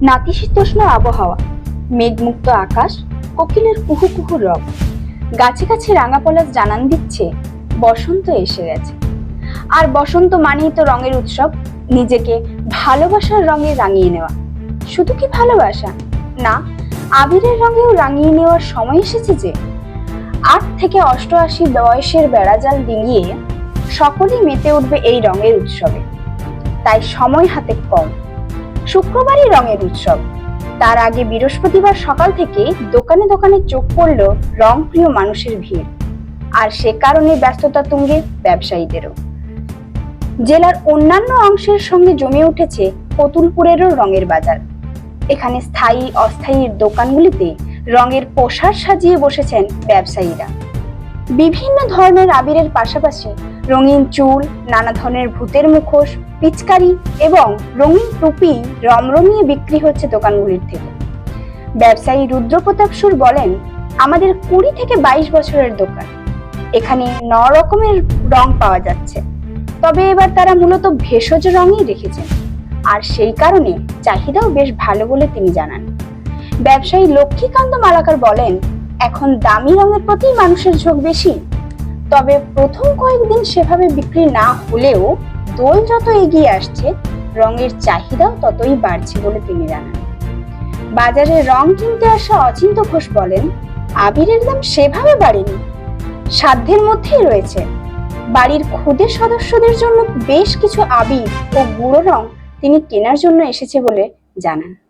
নাতিশীতোষ্ণ আবহাওয়া, মেঘমুক্ত আকাশ, কোকিলের কুহু কুহু রব, গাছে গাছে রাঙা পলাশ জানান দিচ্ছে বসন্ত এসে গেছে। আর বসন্ত মানেই তো রঙের উৎসব, নিজেকে ভালোবাসার রঙে রাঙিয়ে নেওয়া। শুধু কি ভালোবাসা না, আবিরের রঙেও রাঙিয়ে নেওয়ার সময় এসেছে যে। ৮ থেকে ৮৮ বয়সের বেড়াজাল ডিঙিয়ে সকলেই মেতে উঠবে এই রঙের উৎসবে। তাই সময় হাতে কম। শুক্রবারই রঙের উৎসব, তার আগে বৃহস্পতিবার সকাল থেকে দোকানে দোকানে চোখ পড়ল রং প্রিয় মানুষের ভিড়। আর সে কারণে ব্যস্ততা তুঙ্গে ব্যবসায়ীদেরও। জেলার অন্যান্য অংশের সঙ্গে জমে উঠেছে কতুলপুরেরও রঙের বাজার। এখানে স্থায়ী অস্থায়ী দোকানগুলিতে রঙের পোশাক সাজিয়ে বসেছেন ব্যবসায়ীরা। বিভিন্ন ধরনের আবিরের পাশাপাশি রঙিন চুল, নানা ধরনের ভূতের মুখোশ, পিচকারি এবং রঙিন টুপি রমরমিয়ে বিক্রি হচ্ছে দোকানগুলির থেকে। ব্যবসায়ী রুদ্রপ্রতাপ সুর বলেন, আমাদের 20 থেকে 22 বছরের দোকান, এখানে 9 রকমের রং পাওয়া যাচ্ছে। তবে এবার তারা মূলত ভেষজ রঙই রেখেছেন, আর সেই কারণে চাহিদাও বেশ ভালো বলে তিনি জানান। ব্যবসায়ী লক্ষ্মীকান্ত মালাকার বলেন, এখন দামি রঙের প্রতি মানুষের ঝোঁক বেশি। তবে প্রথম কয়েকদিন সেভাবে বিক্রি না হলেও দোল যত এগিয়ে আসছে, রঙের চাহিদাও ততই বাড়ছে বলে তিনি জানান। বাজারে রং কিনতে আসা অচিন্ত ঘোষ বলেন, আবিরের দাম সেভাবে বাড়েনি, সাধ্যের মধ্যেই রয়েছে। বাড়ির ক্ষুদে সদস্যদের জন্য বেশ কিছু আবির ও গুঁড়ো রং তিনি কেনার জন্য এসেছে বলে জানান।